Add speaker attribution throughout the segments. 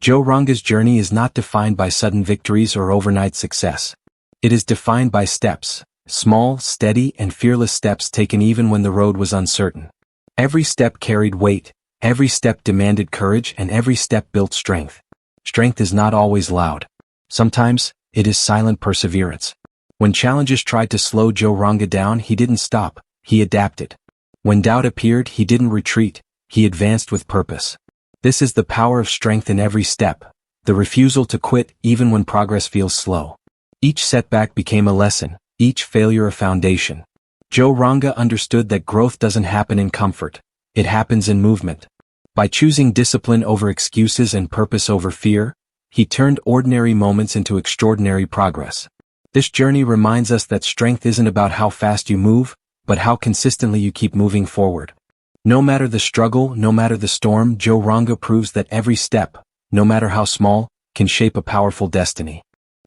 Speaker 1: Joe Ranga's journey is not defined by sudden victories or overnight success. It is defined by steps, small, steady, and fearless steps taken even when the road was uncertain. Every step carried weight, every step demanded courage, and every step built strength. Strength is not always loud. Sometimes, it is silent perseverance. When challenges tried to slow Joe Ranga down, he didn't stop, he adapted. When doubt appeared, he didn't retreat, he advanced with purpose. This is the power of strength in every step, the refusal to quit even when progress feels slow. Each setback became a lesson, each failure a foundation. Joe Ranga understood that growth doesn't happen in comfort, it happens in movement. By choosing discipline over excuses and purpose over fear, he turned ordinary moments into extraordinary progress. This journey reminds us that strength isn't about how fast you move, but how consistently you keep moving forward. No matter the struggle, no matter the storm, Joe Ranga proves that every step, no matter how small, can shape a powerful destiny.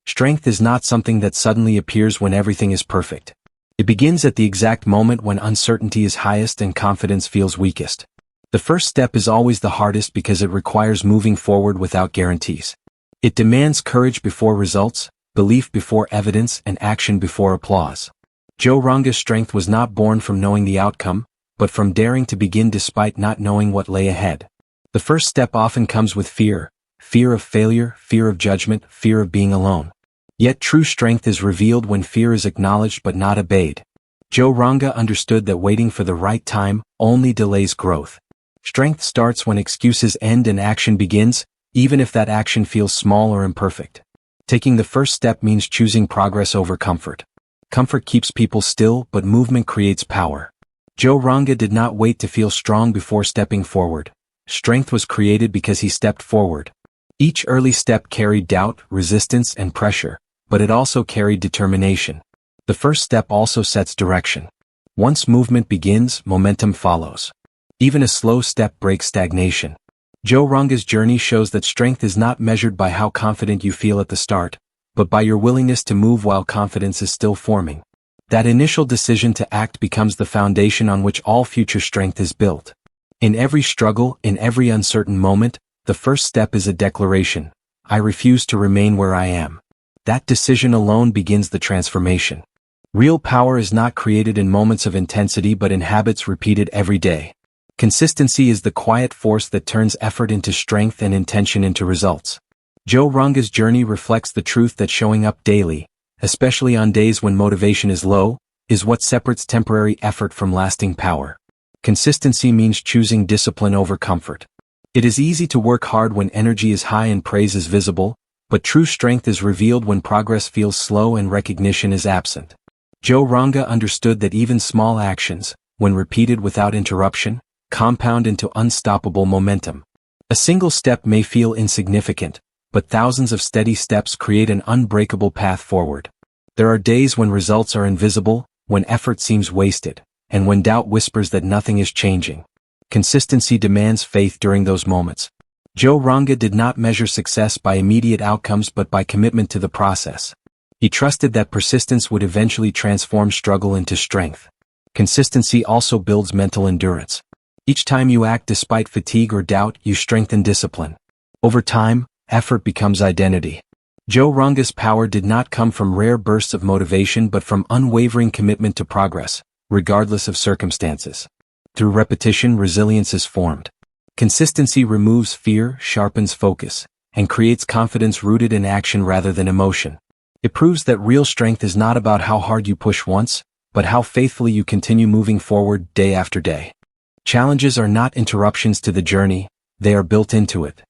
Speaker 1: Strength is not something that suddenly appears when everything is perfect. It begins at the exact moment when uncertainty is highest and confidence feels weakest. The first step is always the hardest because it requires moving forward without guarantees. It demands courage before results, belief before evidence, and action before applause. Joe Ranga's strength was not born from knowing the outcome, but from daring to begin despite not knowing what lay ahead. The first step often comes with fear, fear of failure, fear of judgment, fear of being alone. Yet true strength is revealed when fear is acknowledged but not obeyed. Joe Ranga understood that waiting for the right time only delays growth. Strength starts when excuses end and action begins, even if that action feels small or imperfect. Taking the first step means choosing progress over comfort. Comfort keeps people still, but movement creates power. Joe Ranga did not wait to feel strong before stepping forward. Strength was created because he stepped forward. Each early step carried doubt, resistance, and pressure, but it also carried determination. The first step also sets direction. Once movement begins, momentum follows. Even a slow step breaks stagnation. Joe Ranga's journey shows that strength is not measured by how confident you feel at the start, but by your willingness to move while confidence is still forming. That initial decision to act becomes the foundation on which all future strength is built. In every struggle, in every uncertain moment, the first step is a declaration: I refuse to remain where I am. That decision alone begins the transformation. Real power is not created in moments of intensity but in habits repeated every day. Consistency is the quiet force that turns effort into strength and intention into results. Joe Ranga's journey reflects the truth that showing up daily, especially on days when motivation is low, is what separates temporary effort from lasting power. Consistency means choosing discipline over comfort. It is easy to work hard when energy is high and praise is visible, but true strength is revealed when progress feels slow and recognition is absent. Joe Ranga understood that even small actions, when repeated without interruption, compound into unstoppable momentum. A single step may feel insignificant, but thousands of steady steps create an unbreakable path forward. There are days when results are invisible, when effort seems wasted, and when doubt whispers that nothing is changing. Consistency demands faith during those moments. Joe Ranga did not measure success by immediate outcomes but by commitment to the process. He trusted that persistence would eventually transform struggle into strength. Consistency also builds mental endurance. Each time you act despite fatigue or doubt, you strengthen discipline. Over time, effort becomes identity. Joe Ranga's power did not come from rare bursts of motivation but from unwavering commitment to progress, regardless of circumstances. Through repetition, resilience is formed. Consistency removes fear, sharpens focus, and creates confidence rooted in action rather than emotion. It proves that real strength is not about how hard you push once, but how faithfully you continue moving forward day after day. Challenges are not interruptions to the journey, they are built into it.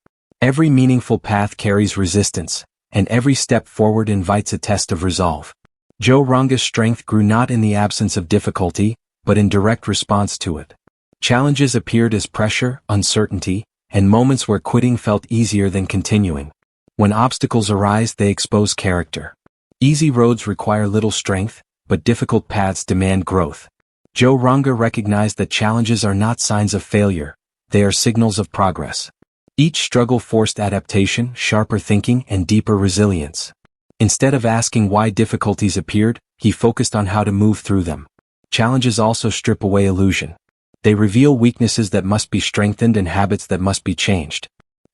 Speaker 1: Every meaningful path carries resistance, and every step forward invites a test of resolve. Joe Ranga's strength grew not in the absence of difficulty, but in direct response to it. Challenges appeared as pressure, uncertainty, and moments where quitting felt easier than continuing. When obstacles arise, they expose character. Easy roads require little strength, but difficult paths demand growth. Joe Ranga recognized that challenges are not signs of failure, they are signals of progress. Each struggle forced adaptation, sharper thinking, and deeper resilience. Instead of asking why difficulties appeared, he focused on how to move through them. Challenges also strip away illusion. They reveal weaknesses that must be strengthened and habits that must be changed.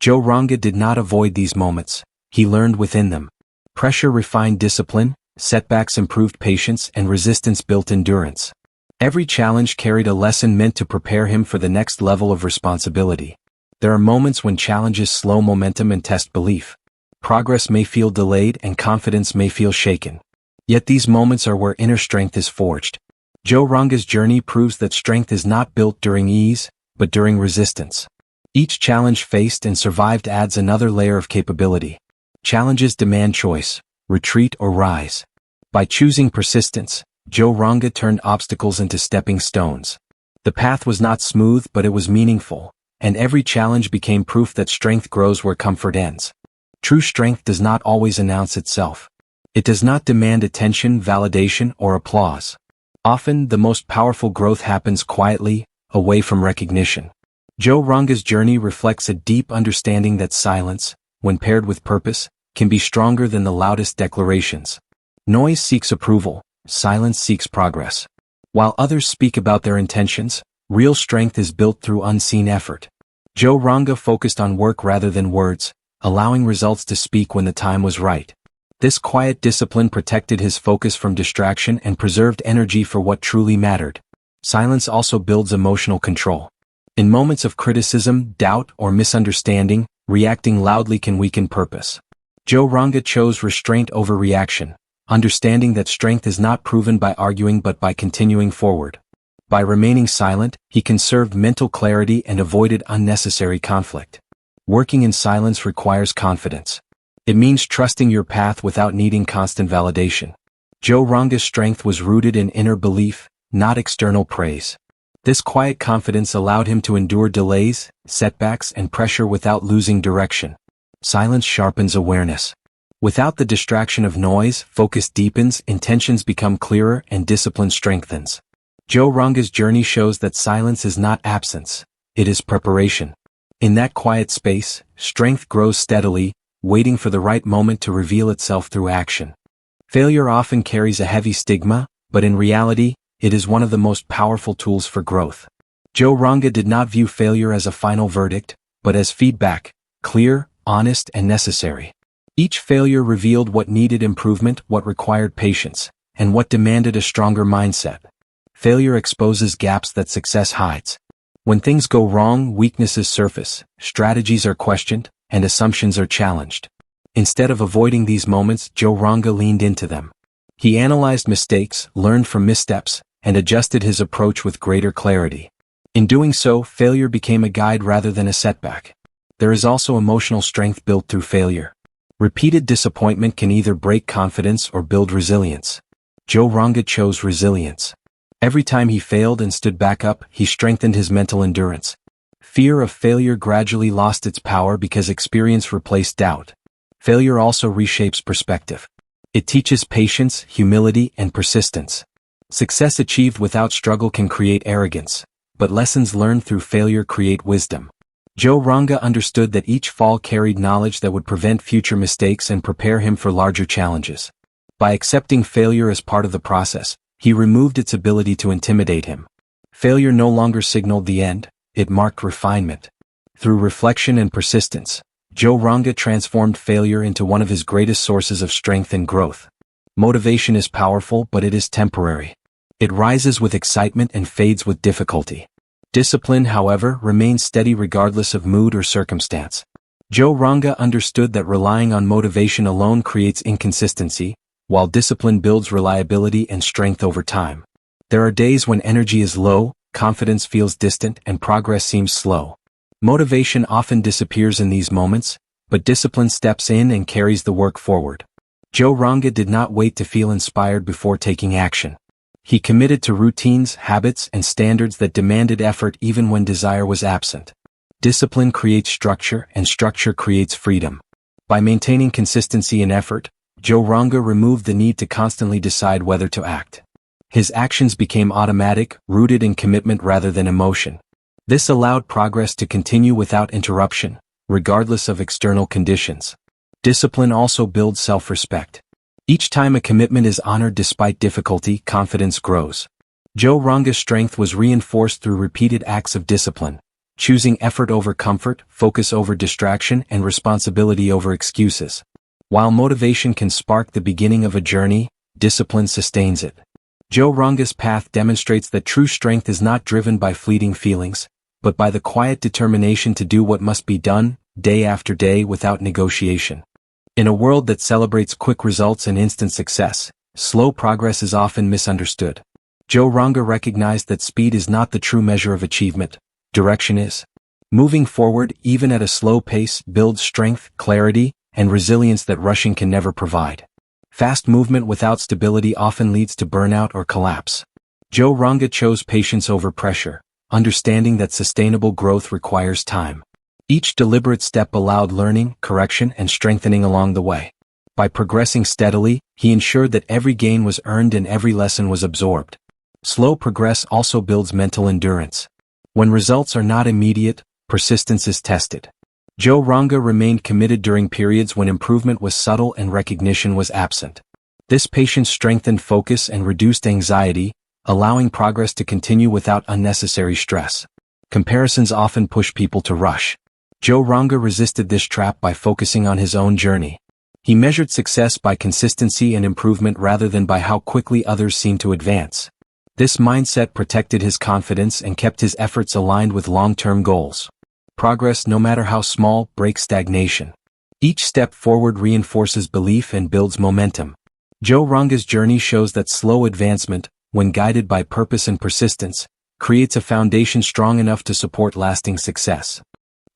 Speaker 1: Joe Ranga did not avoid these moments, he learned within them. Pressure refined discipline, setbacks improved patience, and resistance built endurance. Every challenge carried a lesson meant to prepare him for the next level of responsibility. There are moments when challenges slow momentum and test belief. Progress may feel delayed and confidence may feel shaken. Yet these moments are where inner strength is forged. Joe Ranga's journey proves that strength is not built during ease, but during resistance. Each challenge faced and survived adds another layer of capability. Challenges demand choice, retreat or rise. By choosing persistence, Joe Ranga turned obstacles into stepping stones. The path was not smooth, but it was meaningful, and every challenge became proof that strength grows where comfort ends. True strength does not always announce itself. It does not demand attention, validation, or applause. Often, the most powerful growth happens quietly, away from recognition. Joe Ranga's journey reflects a deep understanding that silence, when paired with purpose, can be stronger than the loudest declarations. Noise seeks approval, silence seeks progress. While others speak about their intentions, real strength is built through unseen effort. Joe Ranga focused on work rather than words, allowing results to speak when the time was right. This quiet discipline protected his focus from distraction and preserved energy for what truly mattered. Silence also builds emotional control. In moments of criticism, doubt, or misunderstanding, reacting loudly can weaken purpose. Joe Ranga chose restraint over reaction, understanding that strength is not proven by arguing but by continuing forward. By remaining silent, he conserved mental clarity and avoided unnecessary conflict. Working in silence requires confidence. It means trusting your path without needing constant validation. Joe Ranga's strength was rooted in inner belief, not external praise. This quiet confidence allowed him to endure delays, setbacks, and pressure without losing direction. Silence sharpens awareness. Without the distraction of noise, focus deepens, intentions become clearer, and discipline strengthens. Joe Ranga's journey shows that silence is not absence, it is preparation. In that quiet space, strength grows steadily, waiting for the right moment to reveal itself through action. Failure often carries a heavy stigma, but in reality, it is one of the most powerful tools for growth. Joe Ranga did not view failure as a final verdict, but as feedback, clear, honest, and necessary. Each failure revealed what needed improvement, what required patience, and what demanded a stronger mindset. Failure exposes gaps that success hides. When things go wrong, weaknesses surface, strategies are questioned, and assumptions are challenged. Instead of avoiding these moments, Joe Ranga leaned into them. He analyzed mistakes, learned from missteps, and adjusted his approach with greater clarity. In doing so, failure became a guide rather than a setback. There is also emotional strength built through failure. Repeated disappointment can either break confidence or build resilience. Joe Ranga chose resilience. Every time he failed and stood back up, he strengthened his mental endurance. Fear of failure gradually lost its power because experience replaced doubt. Failure also reshapes perspective. It teaches patience, humility, and persistence. Success achieved without struggle can create arrogance, but lessons learned through failure create wisdom. Joe Ranga understood that each fall carried knowledge that would prevent future mistakes and prepare him for larger challenges. By accepting failure as part of the process, he removed its ability to intimidate him. Failure no longer signaled the end, it marked refinement. Through reflection and persistence, Joe Ranga transformed failure into one of his greatest sources of strength and growth. Motivation is powerful, but it is temporary. It rises with excitement and fades with difficulty. Discipline, however, remains steady regardless of mood or circumstance. Joe Ranga understood that relying on motivation alone creates inconsistency, while discipline builds reliability and strength over time. There are days when energy is low, confidence feels distant, and progress seems slow. Motivation often disappears in these moments, but discipline steps in and carries the work forward. Joe Ranga did not wait to feel inspired before taking action. He committed to routines, habits, and standards that demanded effort even when desire was absent. Discipline creates structure, and structure creates freedom. By maintaining consistency in effort, Joe Ranga removed the need to constantly decide whether to act. His actions became automatic, rooted in commitment rather than emotion. This allowed progress to continue without interruption, regardless of external conditions. Discipline also builds self-respect. Each time a commitment is honored despite difficulty, confidence grows. Joe Ranga's strength was reinforced through repeated acts of discipline. choosing effort over comfort, focus over distraction, and responsibility over excuses. While motivation can spark the beginning of a journey, discipline sustains it. Joe Ranga's path demonstrates that true strength is not driven by fleeting feelings, but by the quiet determination to do what must be done, day after day without negotiation. In a world that celebrates quick results and instant success, slow progress is often misunderstood. Joe Ranga recognized that speed is not the true measure of achievement, direction is. Moving forward, even at a slow pace, builds strength, clarity, and resilience that rushing can never provide. Fast movement without stability often leads to burnout or collapse. Joe Ranga chose patience over pressure, understanding that sustainable growth requires time. Each deliberate step allowed learning, correction, and strengthening along the way. By progressing steadily, he ensured that every gain was earned and every lesson was absorbed. Slow progress also builds mental endurance. When results are not immediate, persistence is tested. Joe Ranga remained committed during periods when improvement was subtle and recognition was absent. This patience strengthened focus and reduced anxiety, allowing progress to continue without unnecessary stress. Comparisons often push people to rush. Joe Ranga resisted this trap by focusing on his own journey. He measured success by consistency and improvement rather than by how quickly others seemed to advance. This mindset protected his confidence and kept his efforts aligned with long-term goals. Progress, no matter how small, breaks stagnation. Each step forward reinforces belief and builds momentum. Joe Ranga's journey shows that slow advancement, when guided by purpose and persistence, creates a foundation strong enough to support lasting success.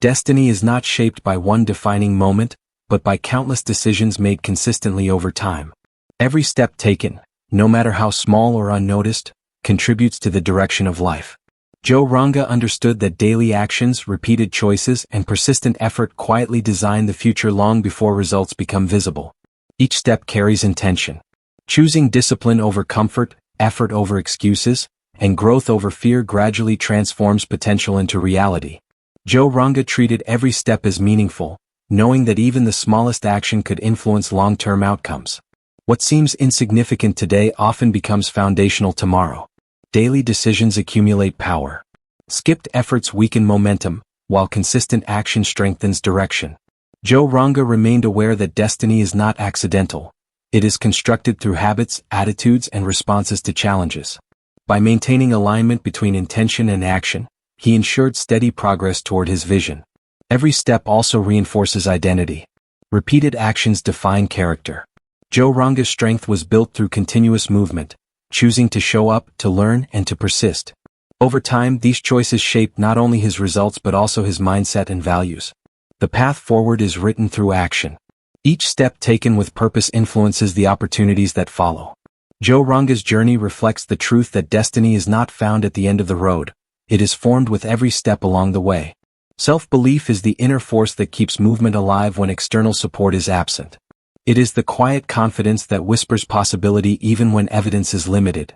Speaker 1: Destiny is not shaped by one defining moment, but by countless decisions made consistently over time. Every step taken, no matter how small or unnoticed, contributes to the direction of life. Joe Ranga understood that daily actions, repeated choices, and persistent effort quietly design the future long before results become visible. Each step carries intention. Choosing discipline over comfort, effort over excuses, and growth over fear gradually transforms potential into reality. Joe Ranga treated every step as meaningful, knowing that even the smallest action could influence long-term outcomes. What seems insignificant today often becomes foundational tomorrow. Daily decisions accumulate power. Skipped efforts weaken momentum, while consistent action strengthens direction. Joe Ranga remained aware that destiny is not accidental. It is constructed through habits, attitudes, and responses to challenges. By maintaining alignment between intention and action, he ensured steady progress toward his vision. Every step also reinforces identity. Repeated actions define character. Joe Ranga's strength was built through continuous movement, choosing to show up, to learn, and to persist. Over time, these choices shaped not only his results but also his mindset and values. The path forward is written through action. Each step taken with purpose influences the opportunities that follow. Joe Ranga's journey reflects the truth that destiny is not found at the end of the road. It is formed with every step along the way. Self-belief is the inner force that keeps movement alive when external support is absent. It is the quiet confidence that whispers possibility even when evidence is limited.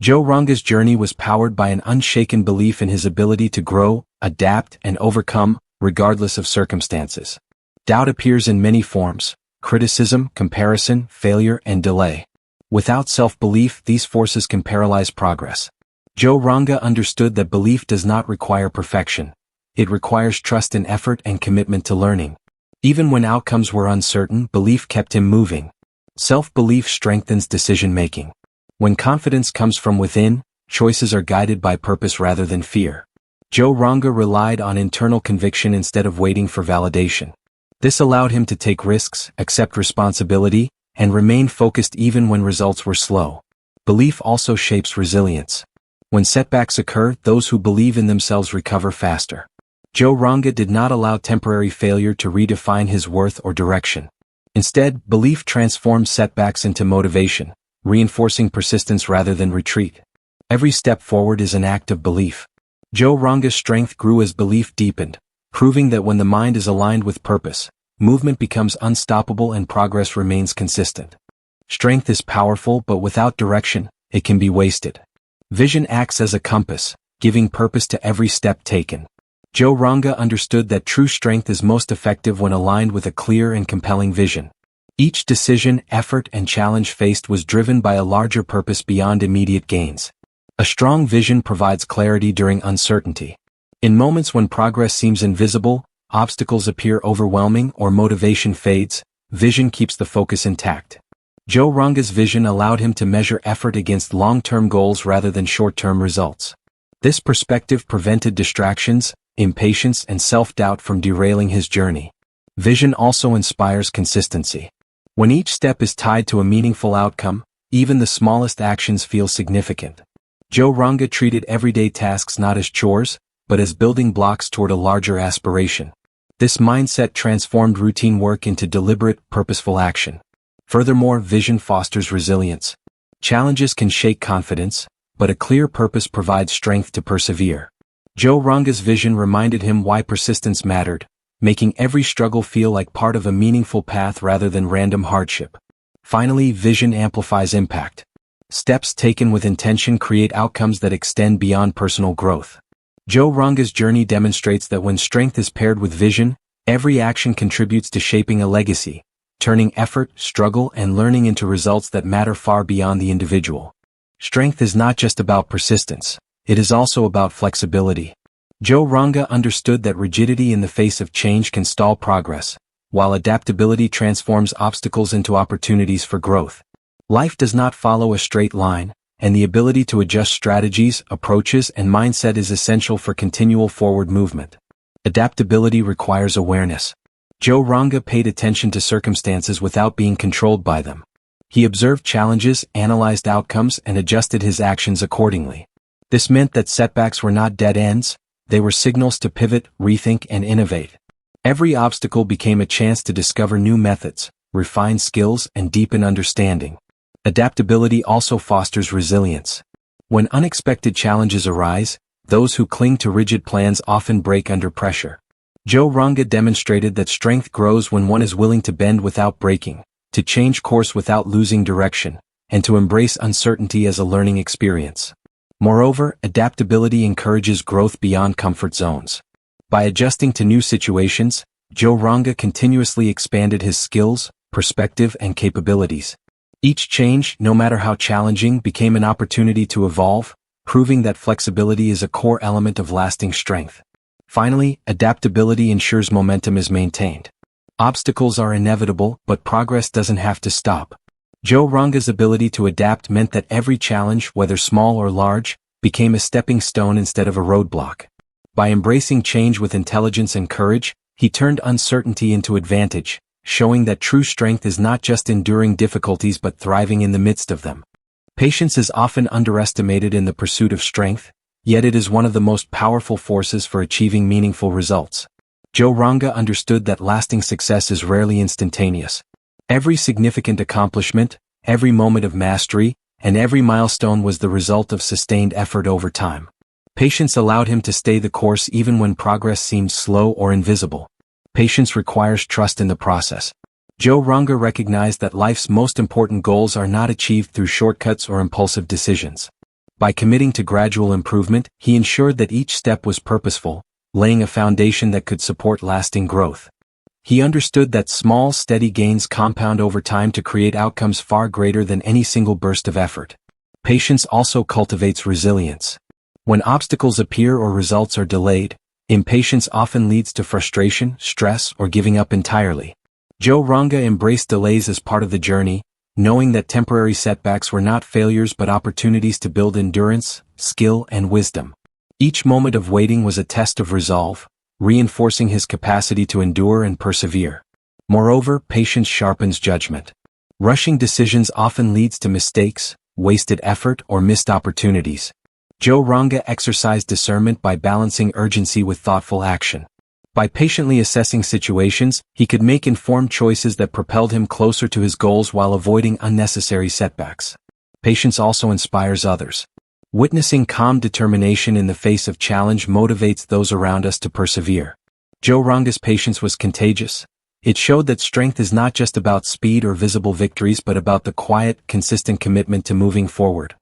Speaker 1: Joe Ranga's journey was powered by an unshaken belief in his ability to grow, adapt, and overcome, regardless of circumstances. Doubt appears in many forms: criticism, comparison, failure, and delay. Without self-belief, these forces can paralyze progress. Joe Ranga understood that belief does not require perfection. It requires trust in effort and commitment to learning. Even when outcomes were uncertain, belief kept him moving. Self-belief strengthens decision-making. When confidence comes from within, choices are guided by purpose rather than fear. Joe Ranga relied on internal conviction instead of waiting for validation. This allowed him to take risks, accept responsibility, and remain focused even when results were slow. Belief also shapes resilience. When setbacks occur, those who believe in themselves recover faster. Joe Ranga did not allow temporary failure to redefine his worth or direction. Instead, belief transformed setbacks into motivation, reinforcing persistence rather than retreat. Every step forward is an act of belief. Joe Ranga's strength grew as belief deepened, proving that when the mind is aligned with purpose, movement becomes unstoppable and progress remains consistent. Strength is powerful, but without direction, it can be wasted. Vision acts as a compass, giving purpose to every step taken. Joe Ranga understood that true strength is most effective when aligned with a clear and compelling vision. Each decision, effort, and challenge faced was driven by a larger purpose beyond immediate gains. A strong vision provides clarity during uncertainty. In moments when progress seems invisible, obstacles appear overwhelming or motivation fades, vision keeps the focus intact. Joe Ranga's vision allowed him to measure effort against long-term goals rather than short-term results. This perspective prevented distractions, impatience and self-doubt from derailing his journey. Vision also inspires consistency. When each step is tied to a meaningful outcome, even the smallest actions feel significant. Joe Ranga treated everyday tasks not as chores, but as building blocks toward a larger aspiration. This mindset transformed routine work into deliberate, purposeful action. Furthermore, vision fosters resilience. Challenges can shake confidence, but a clear purpose provides strength to persevere. Joe Ranga's vision reminded him why persistence mattered, making every struggle feel like part of a meaningful path rather than random hardship. Finally, vision amplifies impact. Steps taken with intention create outcomes that extend beyond personal growth. Joe Ranga's journey demonstrates that when strength is paired with vision, every action contributes to shaping a legacy, turning effort, struggle, and learning into results that matter far beyond the individual. Strength is not just about persistence, it is also about flexibility. Joe Ranga understood that rigidity in the face of change can stall progress, while adaptability transforms obstacles into opportunities for growth. Life does not follow a straight line, and the ability to adjust strategies, approaches, and mindset is essential for continual forward movement. Adaptability requires awareness. Joe Ranga paid attention to circumstances without being controlled by them. He observed challenges, analyzed outcomes, and adjusted his actions accordingly. This meant that setbacks were not dead ends, they were signals to pivot, rethink, and innovate. Every obstacle became a chance to discover new methods, refine skills, and deepen understanding. Adaptability also fosters resilience. When unexpected challenges arise, those who cling to rigid plans often break under pressure. Joe Ranga demonstrated that strength grows when one is willing to bend without breaking, to change course without losing direction, and to embrace uncertainty as a learning experience. Moreover, adaptability encourages growth beyond comfort zones. By adjusting to new situations, Joe Ranga continuously expanded his skills, perspective, and capabilities. Each change, no matter how challenging, became an opportunity to evolve, proving that flexibility is a core element of lasting strength. Finally, adaptability ensures momentum is maintained. Obstacles are inevitable, but progress doesn't have to stop. Joe Ranga's ability to adapt meant that every challenge, whether small or large, became a stepping stone instead of a roadblock. By embracing change with intelligence and courage, he turned uncertainty into advantage, showing that true strength is not just enduring difficulties but thriving in the midst of them. Patience is often underestimated in the pursuit of strength, yet it is one of the most powerful forces for achieving meaningful results. Joe Ranga understood that lasting success is rarely instantaneous. Every significant accomplishment, every moment of mastery, and every milestone was the result of sustained effort over time. Patience allowed him to stay the course even when progress seemed slow or invisible. Patience requires trust in the process. Joe Ranga recognized that life's most important goals are not achieved through shortcuts or impulsive decisions. By committing to gradual improvement, he ensured that each step was purposeful, laying a foundation that could support lasting growth. He understood that small, steady gains compound over time to create outcomes far greater than any single burst of effort. Patience also cultivates resilience. When obstacles appear or results are delayed, impatience often leads to frustration, stress, or giving up entirely. Joe Ranga embraced delays as part of the journey, knowing that temporary setbacks were not failures but opportunities to build endurance, skill, and wisdom. Each moment of waiting was a test of resolve, reinforcing his capacity to endure and persevere. Moreover, patience sharpens judgment. Rushing decisions often leads to mistakes, wasted effort, or missed opportunities. Joe Ranga exercised discernment by balancing urgency with thoughtful action. By patiently assessing situations, he could make informed choices that propelled him closer to his goals while avoiding unnecessary setbacks. Patience also inspires others. Witnessing calm determination in the face of challenge motivates those around us to persevere. Joe Ranga's patience was contagious. It showed that strength is not just about speed or visible victories but about the quiet, consistent commitment to moving forward.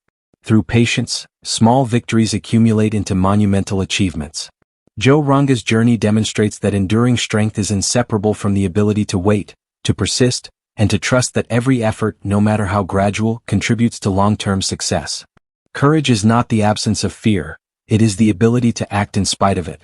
Speaker 1: Through patience, small victories accumulate into monumental achievements. Joe Ranga's journey demonstrates that enduring strength is inseparable from the ability to wait, to persist, and to trust that every effort, no matter how gradual, contributes to long-term success. Courage is not the absence of fear, it is the ability to act in spite of it.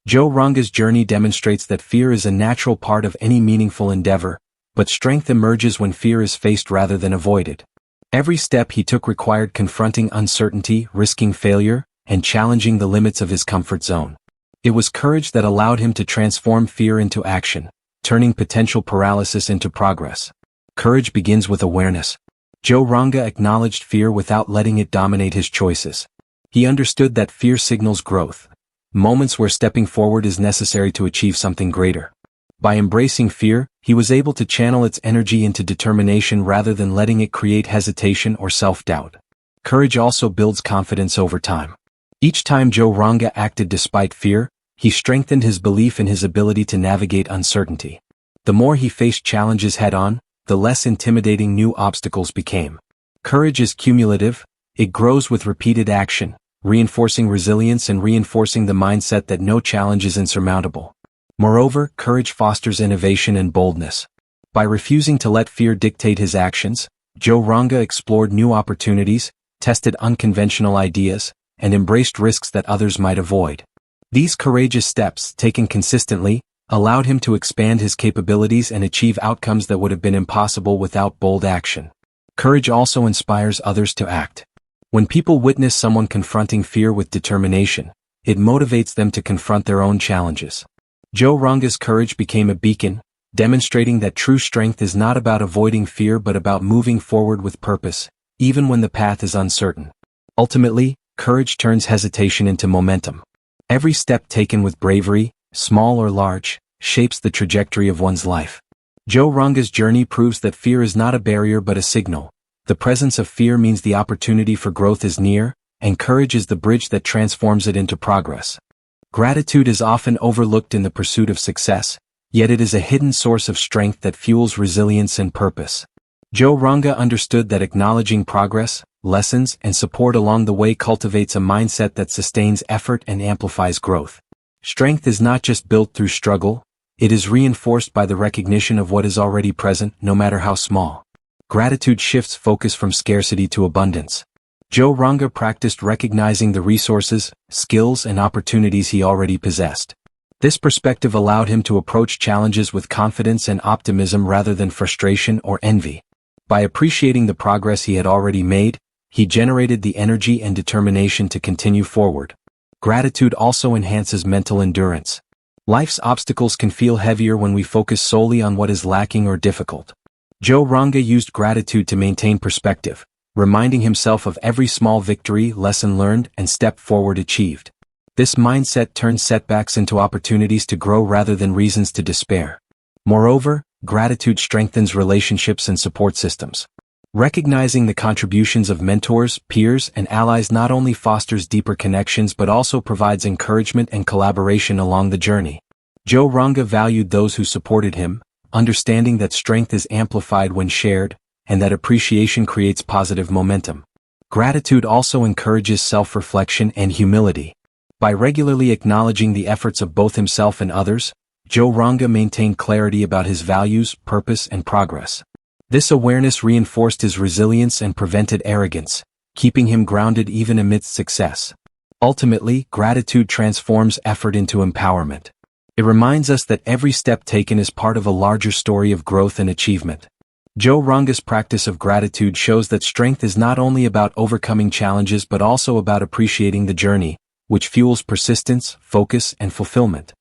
Speaker 1: Joe Ranga's journey demonstrates that fear is a natural part of any meaningful endeavor, but strength emerges when fear is faced rather than avoided. Every step he took required confronting uncertainty, risking failure, and challenging the limits of his comfort zone. It was courage that allowed him to transform fear into action, turning potential paralysis into progress. Courage begins with awareness. Joe Ranga acknowledged fear without letting it dominate his choices. He understood that fear signals growth, moments where stepping forward is necessary to achieve something greater. By embracing fear, he was able to channel its energy into determination rather than letting it create hesitation or self-doubt. Courage also builds confidence over time. Each time Joe Ranga acted despite fear, he strengthened his belief in his ability to navigate uncertainty. The more he faced challenges head-on, the less intimidating new obstacles became. Courage is cumulative. It grows with repeated action, reinforcing resilience and reinforcing the mindset that no challenge is insurmountable. Moreover, courage fosters innovation and boldness. By refusing to let fear dictate his actions, Joe Ranga explored new opportunities, tested unconventional ideas, and embraced risks that others might avoid. These courageous steps, taken consistently, allowed him to expand his capabilities and achieve outcomes that would have been impossible without bold action. Courage also inspires others to act. When people witness someone confronting fear with determination, it motivates them to confront their own challenges. Joe Ranga's courage became a beacon, demonstrating that true strength is not about avoiding fear but about moving forward with purpose, even when the path is uncertain. Ultimately, courage turns hesitation into momentum. Every step taken with bravery, small or large, shapes the trajectory of one's life. Joe Ranga's journey proves that fear is not a barrier but a signal. The presence of fear means the opportunity for growth is near, and courage is the bridge that transforms it into progress. Gratitude is often overlooked in the pursuit of success, yet it is a hidden source of strength that fuels resilience and purpose. Joe Ranga understood that acknowledging progress, lessons, and support along the way cultivates a mindset that sustains effort and amplifies growth. Strength is not just built through struggle, it is reinforced by the recognition of what is already present, no matter how small. Gratitude shifts focus from scarcity to abundance. Joe Ranga practiced recognizing the resources, skills, and opportunities he already possessed. This perspective allowed him to approach challenges with confidence and optimism rather than frustration or envy. By appreciating the progress he had already made, he generated the energy and determination to continue forward. Gratitude also enhances mental endurance. Life's obstacles can feel heavier when we focus solely on what is lacking or difficult. Joe Ranga used gratitude to maintain perspective, reminding himself of every small victory, lesson learned, and step forward achieved. This mindset turns setbacks into opportunities to grow rather than reasons to despair. Moreover, gratitude strengthens relationships and support systems. Recognizing the contributions of mentors, peers, and allies not only fosters deeper connections but also provides encouragement and collaboration along the journey. Joe Ranga valued those who supported him, understanding that strength is amplified when shared, and that appreciation creates positive momentum. Gratitude also encourages self-reflection and humility. By regularly acknowledging the efforts of both himself and others, Joe Ranga maintained clarity about his values, purpose, and progress. This awareness reinforced his resilience and prevented arrogance, keeping him grounded even amidst success. Ultimately, gratitude transforms effort into empowerment. It reminds us that every step taken is part of a larger story of growth and achievement. Joe Ranga's practice of gratitude shows that strength is not only about overcoming challenges but also about appreciating the journey, which fuels persistence, focus, and fulfillment.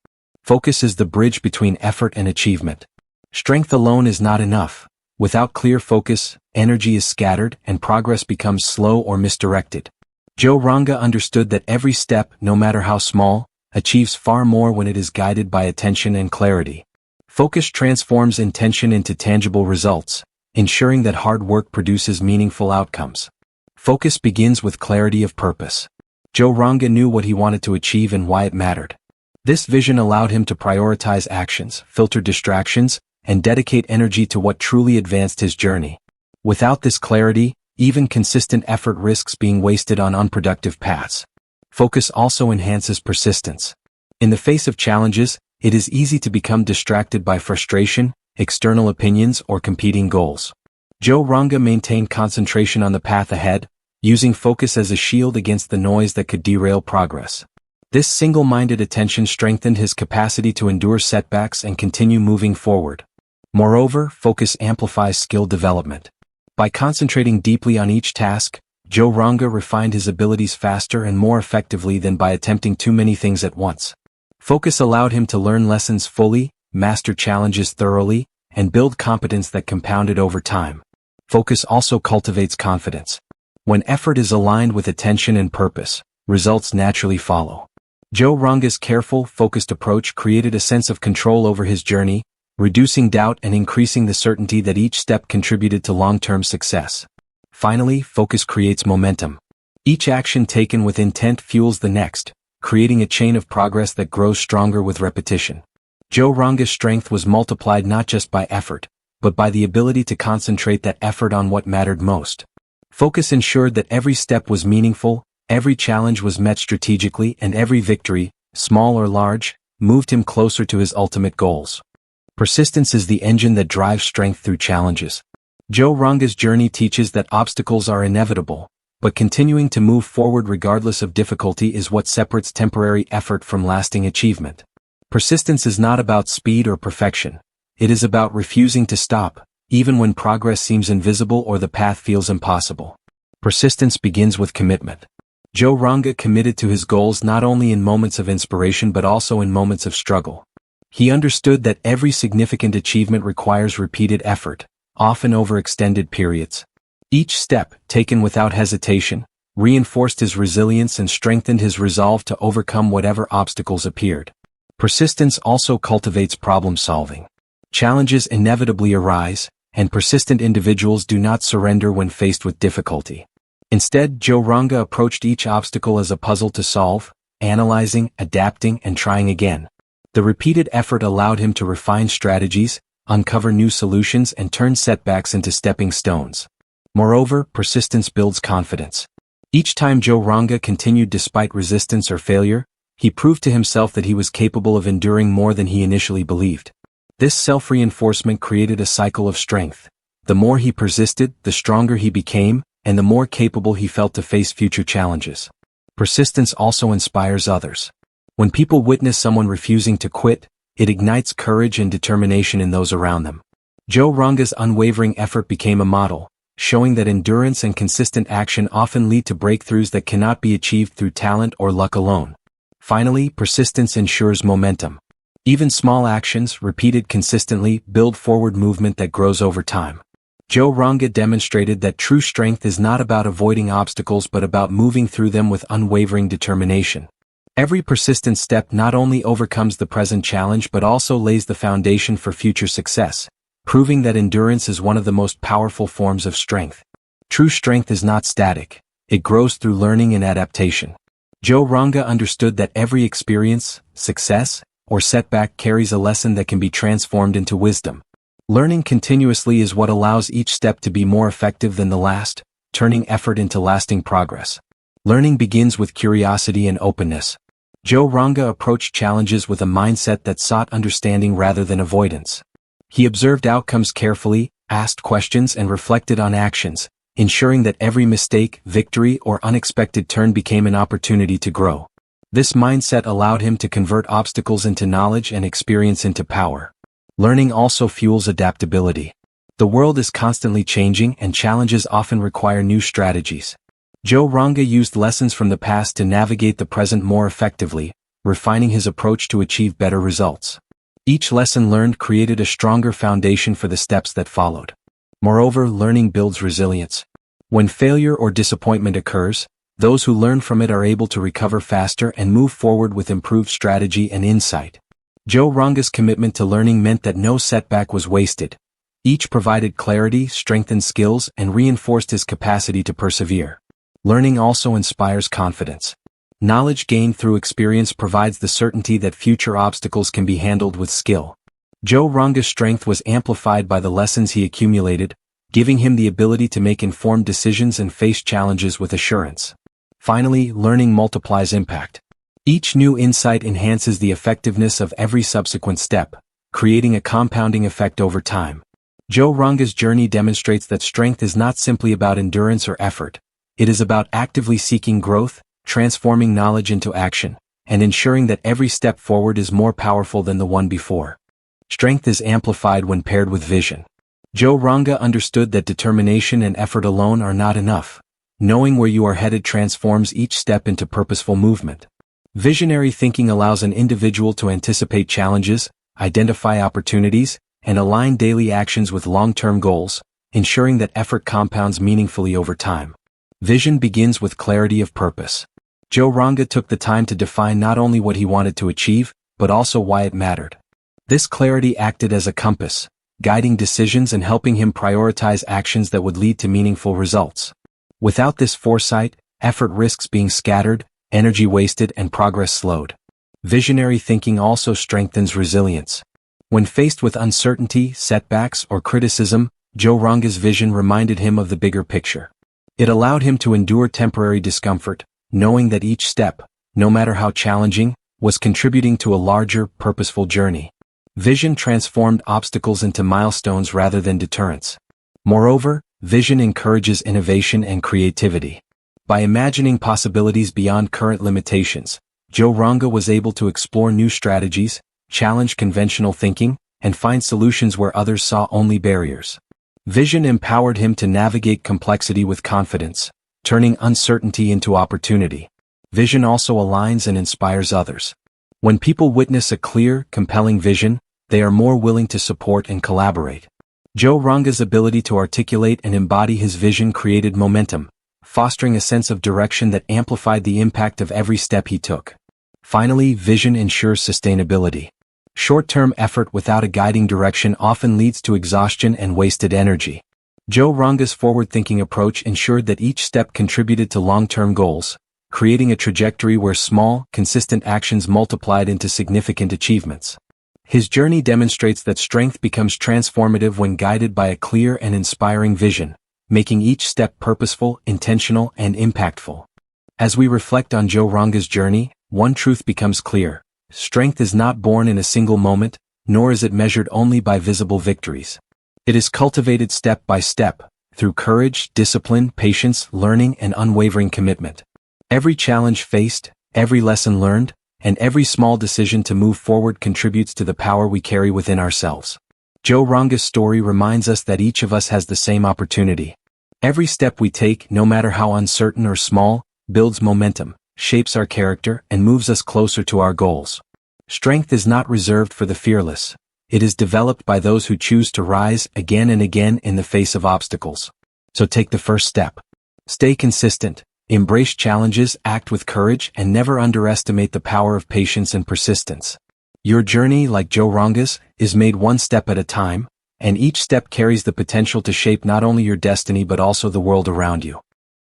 Speaker 1: Focus is the bridge between effort and achievement. Strength alone is not enough. Without clear focus, energy is scattered and progress becomes slow or misdirected. Joe Ranga understood that every step, no matter how small, achieves far more when it is guided by attention and clarity. Focus transforms intention into tangible results, ensuring that hard work produces meaningful outcomes. Focus begins with clarity of purpose. Joe Ranga knew what he wanted to achieve and why it mattered. This vision allowed him to prioritize actions, filter distractions, and dedicate energy to what truly advanced his journey. Without this clarity, even consistent effort risks being wasted on unproductive paths. Focus also enhances persistence. In the face of challenges, it is easy to become distracted by frustration, external opinions, or competing goals. Joe Ranga maintained concentration on the path ahead, using focus as a shield against the noise that could derail progress. This single-minded attention strengthened his capacity to endure setbacks and continue moving forward. Moreover, focus amplifies skill development. By concentrating deeply on each task, Joe Ranga refined his abilities faster and more effectively than by attempting too many things at once. Focus allowed him to learn lessons fully, master challenges thoroughly, and build competence that compounded over time. Focus also cultivates confidence. When effort is aligned with attention and purpose, results naturally follow. Joe Ranga's careful, focused approach created a sense of control over his journey, reducing doubt and increasing the certainty that each step contributed to long-term success. Finally, focus creates momentum. Each action taken with intent fuels the next, creating a chain of progress that grows stronger with repetition. Joe Ranga's strength was multiplied not just by effort, but by the ability to concentrate that effort on what mattered most. Focus ensured that every step was meaningful, every challenge was met strategically, and every victory, small or large, moved him closer to his ultimate goals. Persistence is the engine that drives strength through challenges. Joe Ranga's journey teaches that obstacles are inevitable, but continuing to move forward regardless of difficulty is what separates temporary effort from lasting achievement. Persistence is not about speed or perfection. It is about refusing to stop, even when progress seems invisible or the path feels impossible. Persistence begins with commitment. Joe Ranga committed to his goals not only in moments of inspiration but also in moments of struggle. He understood that every significant achievement requires repeated effort, often over extended periods. Each step, taken without hesitation, reinforced his resilience and strengthened his resolve to overcome whatever obstacles appeared. Persistence also cultivates problem-solving. Challenges inevitably arise, and persistent individuals do not surrender when faced with difficulty. Instead, Joe Ranga approached each obstacle as a puzzle to solve, analyzing, adapting, and trying again. The repeated effort allowed him to refine strategies, uncover new solutions, and turn setbacks into stepping stones. Moreover, persistence builds confidence. Each time Joe Ranga continued despite resistance or failure, he proved to himself that he was capable of enduring more than he initially believed. This self-reinforcement created a cycle of strength. The more he persisted, the stronger he became, and the more capable he felt to face future challenges. Persistence also inspires others. When people witness someone refusing to quit, it ignites courage and determination in those around them. Joe Ranga's unwavering effort became a model, showing that endurance and consistent action often lead to breakthroughs that cannot be achieved through talent or luck alone. Finally, persistence ensures momentum. Even small actions, repeated consistently, build forward movement that grows over time. Joe Ranga demonstrated that true strength is not about avoiding obstacles but about moving through them with unwavering determination. Every persistent step not only overcomes the present challenge but also lays the foundation for future success, proving that endurance is one of the most powerful forms of strength. True strength is not static. It grows through learning and adaptation. Joe Ranga understood that every experience, success, or setback carries a lesson that can be transformed into wisdom. Learning continuously is what allows each step to be more effective than the last, turning effort into lasting progress. Learning begins with curiosity and openness. Joe Ranga approached challenges with a mindset that sought understanding rather than avoidance. He observed outcomes carefully, asked questions, and reflected on actions, ensuring that every mistake, victory, or unexpected turn became an opportunity to grow. This mindset allowed him to convert obstacles into knowledge and experience into power. Learning also fuels adaptability. The world is constantly changing and challenges often require new strategies. Joe Ranga used lessons from the past to navigate the present more effectively, refining his approach to achieve better results. Each lesson learned created a stronger foundation for the steps that followed. Moreover, learning builds resilience. When failure or disappointment occurs, those who learn from it are able to recover faster and move forward with improved strategy and insight. Joe Ranga's commitment to learning meant that no setback was wasted. Each provided clarity, strengthened skills, and reinforced his capacity to persevere. Learning also inspires confidence. Knowledge gained through experience provides the certainty that future obstacles can be handled with skill. Joe Ranga's strength was amplified by the lessons he accumulated, giving him the ability to make informed decisions and face challenges with assurance. Finally, learning multiplies impact. Each new insight enhances the effectiveness of every subsequent step, creating a compounding effect over time. Joe Ranga's journey demonstrates that strength is not simply about endurance or effort. It is about actively seeking growth, transforming knowledge into action, and ensuring that every step forward is more powerful than the one before. Strength is amplified when paired with vision. Joe Ranga understood that determination and effort alone are not enough. Knowing where you are headed transforms each step into purposeful movement. Visionary thinking allows an individual to anticipate challenges, identify opportunities, and align daily actions with long-term goals, ensuring that effort compounds meaningfully over time. Vision begins with clarity of purpose. Joe Ranga took the time to define not only what he wanted to achieve, but also why it mattered. This clarity acted as a compass, guiding decisions and helping him prioritize actions that would lead to meaningful results. Without this foresight, effort risks being scattered, energy wasted, and progress slowed. Visionary thinking also strengthens resilience. When faced with uncertainty, setbacks, or criticism, Joe Ranga's vision reminded him of the bigger picture. It allowed him to endure temporary discomfort, knowing that each step, no matter how challenging, was contributing to a larger, purposeful journey. Vision transformed obstacles into milestones rather than deterrents. Moreover, vision encourages innovation and creativity. By imagining possibilities beyond current limitations, Joe Ranga was able to explore new strategies, challenge conventional thinking, and find solutions where others saw only barriers. Vision empowered him to navigate complexity with confidence, turning uncertainty into opportunity. Vision also aligns and inspires others. When people witness a clear, compelling vision, they are more willing to support and collaborate. Joe Ranga's ability to articulate and embody his vision created momentum, fostering a sense of direction that amplified the impact of every step he took. Finally, vision ensures sustainability. Short-term effort without a guiding direction often leads to exhaustion and wasted energy. Joe Ranga's forward-thinking approach ensured that each step contributed to long-term goals, creating a trajectory where small, consistent actions multiplied into significant achievements. His journey demonstrates that strength becomes transformative when guided by a clear and inspiring vision, making each step purposeful, intentional, and impactful. As we reflect on Joe Ranga's journey, one truth becomes clear. Strength is not born in a single moment, nor is it measured only by visible victories. It is cultivated step by step, through courage, discipline, patience, learning, and unwavering commitment. Every challenge faced, every lesson learned, and every small decision to move forward contributes to the power we carry within ourselves. Joe Ranga's story reminds us that each of us has the same opportunity. Every step we take, no matter how uncertain or small, builds momentum, shapes our character, and moves us closer to our goals. Strength is not reserved for the fearless. It is developed by those who choose to rise again and again in the face of obstacles. So take the first step. Stay consistent, embrace challenges, act with courage, and never underestimate the power of patience and persistence. Your journey, like Joe Ranga's, is made one step at a time, and each step carries the potential to shape not only your destiny but also the world around you.